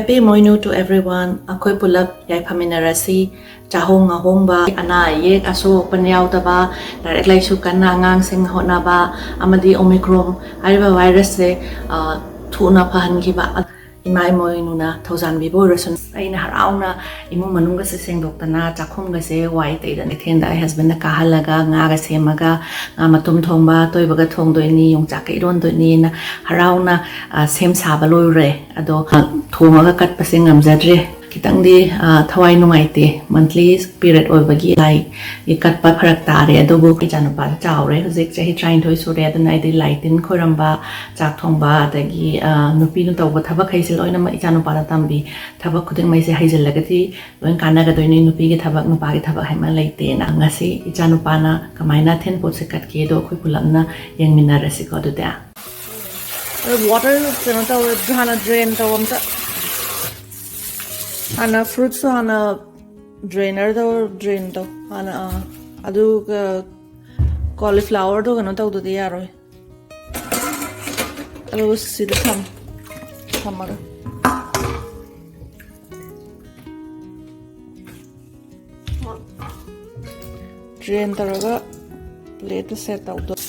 Happy Moinu to everyone. Akoy pulap yai phaminarasi chahong ahongba ana yek aso panyau taba direct lai su kanna ngang sing hona ba amadi omicron ariba virus se thuna phahan ki ba imai moinu na thousand vivo reson aina harauna imu manunga se seng doktana chakhom ga se wai te da nekhen da husband na kahalaga nga ga se maga nga matum thongba toy baga thong doi ni yong cha kai ron doi ni na harauna sem sa ba loi re ado thonga ga kat pasing amjadre kitang di thawai nungai te monthly period oi bagi lai I kat pa pharak tare ado bu ki chanu pa chawre hojik chahi train thoi so re adana idi lightin khoramba chak thongba adagi nupi nu tawba thabak haisel oina ma chanu pa tambi thabak khuding mai se haisel lagati loin kana ga doini nupi gi thabak nu pa gi thabak haima laite na ngasi chanu pa na kamaina then pot se kat ke do khoi pulamna yengmina rasi ko do da water chana taw jhana drain tawam ta ana fruits ana drainer do drain do ana adu cauliflower do gano taw do de yaroi alo sid thamaga drain taraga plate set out do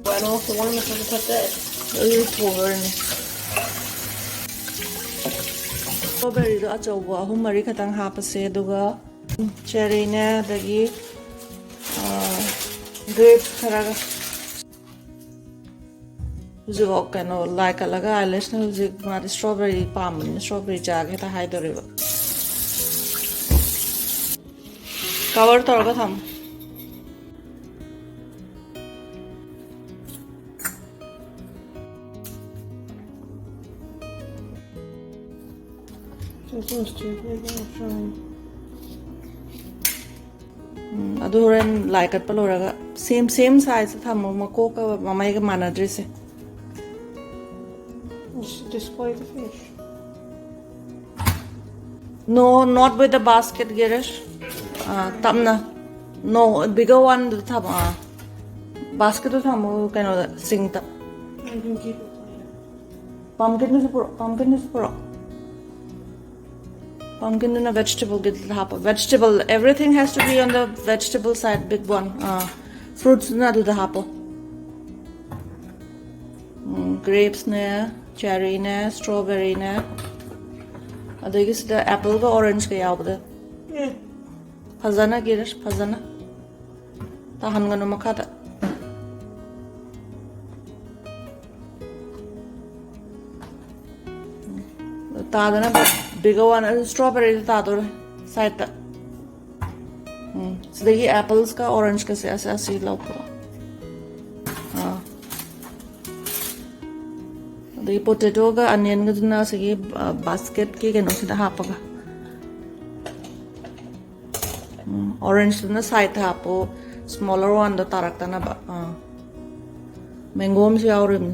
bueno so one of the put it over strawberry do achawa humari khatang hapase duga cherry ne dagi grape kharaga jo kano like alaga eyelash na jo ma strawberry palm strawberry jag heta hai doriba cover torga tham adu ren like at paloraga same size thamo mako ka mamai ga manadre se display the fish. No, not with the basket, Girish. Tamna. No, bigger one the thab. Basket to thamo kind of sing tap. I can keep it later. Pumpkin is pro. Pumpkin and a vegetable get the hapa. Vegetable. Everything has to be on the vegetable side. Big one. Fruits na do the hapa. Grapes ne, cherry ne, strawberry ne. Adagis the apple ga orange ka yaabda. Yeah. Fazana Girish, fazana. Tahan gano makata. Tadana bigger one strawberry tador side ta. So the apples ka orange ka se asi lauka. The potato ga onion ga na sige basket ki gano sida hapaga. Orange na side hapo smaller one da tarakta na ba. Mango mi yaurim.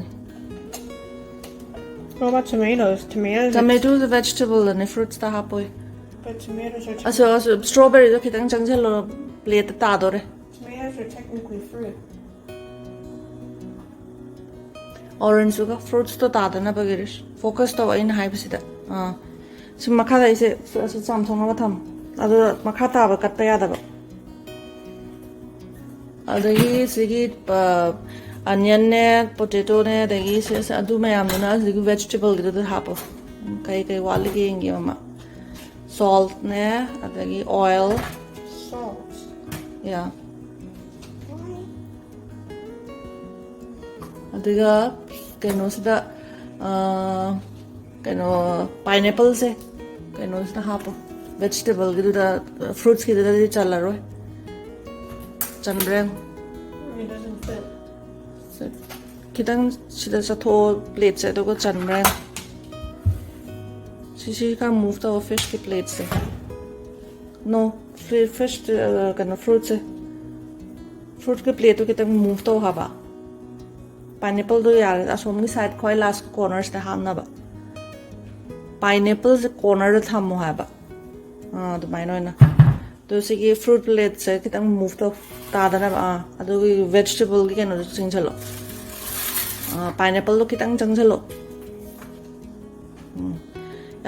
What about tomatoes? Tomato is a vegetable and fruits ta hapo. But tomatoes are Also strawberry do kitang changchelo plate ta dore. tomatoes are technically fruit. Orange sugar fruits to ta na bagirish. Focus to in hype sida. So makha ise samsung ga tham. Adu makha ta ba kat ya da ba. Adagi sigi onion ne potato ne dagi se adu mayam na sigi vegetable gi da hapo. Kai wali gi ngi mama. Salt ne adagi oil. Salt. Yeah. Adiga kano sida kano pineapple se kano sida hapo vegetable gi da fruits gi da chala ro chanbreng It doesn't fit. kitang sida sa tho plate se to ko chanbreng sisi ka move to fish ki plate se no fish kano fruit se fruit ki plate to kitang move to haba pineapple do yaar asom ni side khoi last corners ta hamna ba pineapple se corner ta thammo ha ba to mai noi na to sigi fruit plate se kitang move to ta da na ba adu vegetable ki keno sing chalo pineapple lo kitang chang chalo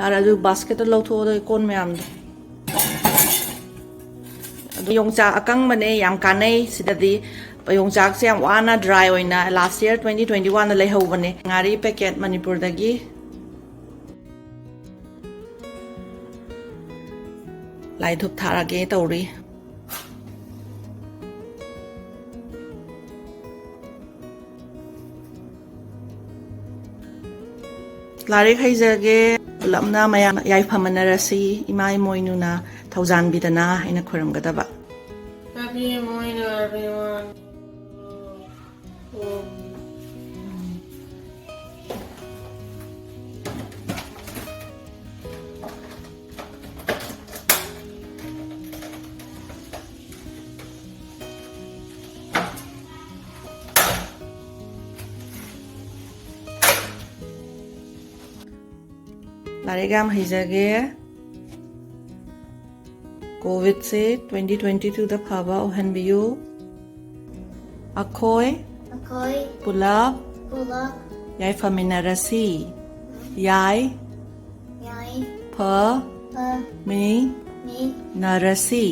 ꯌꯥꯔꯦ ꯑꯗꯨ ꯕꯥꯁꯀꯦꯠꯇ ꯂꯧꯊꯣꯛꯑꯣ ꯀꯣꯟ ꯃꯌꯥꯝꯗꯣ ꯑꯗꯨ ꯌꯣꯡꯆꯥꯛ ꯑꯀꯪꯕꯅꯦ ꯌꯥꯝ ꯀꯥꯟꯅꯩ ꯁꯤꯗꯗꯤ ꯌꯣꯡꯆꯥꯛꯁꯦ ꯌꯥꯝ ꯋꯥꯅ ꯗ꯭ꯔꯥꯏ ꯑꯣꯏꯅ ꯂꯥꯁ ꯌꯔ 2021ꯗ ꯂꯩꯍꯧꯕꯅꯦ ꯉꯥꯔꯤ ꯄꯦꯀꯦꯠ ꯃꯅꯤꯄꯨꯔꯗꯒꯤ ꯂꯥꯏ ꯙꯨꯞ ꯊꯥꯔꯒꯦ ꯇꯧꯔꯤ ꯂꯥꯏꯔꯤꯛ ꯍꯩꯖꯒꯦ ꯄꯨꯂꯞꯅ ꯃꯌꯥꯝ ꯌꯥꯏꯐꯃꯤꯟꯅꯔꯁꯤ ꯏꯃꯥ ꯏꯃꯣꯏꯅꯨꯅ ꯊꯧꯖꯥꯟꯕꯤꯗꯅ ꯍꯥꯏꯅ ꯈꯣꯏꯔꯝꯒꯗꯕ Happy morning, everyone. ꯂꯥꯏꯔꯤꯛ ꯌꯥꯝ ꯍꯩꯖꯒꯦ ꯀꯣꯚꯤꯗꯁꯦ 2022ꯗ ꯐꯕ ꯑꯣꯏꯍꯟꯕꯤꯌꯨ ꯑꯩꯈꯣꯏ ꯄꯨꯂꯞ ꯌꯥꯏꯐꯃꯤꯟꯅꯔꯁꯤ ꯌꯥꯏ ꯐ ꯃꯤ ꯅꯔꯁꯤ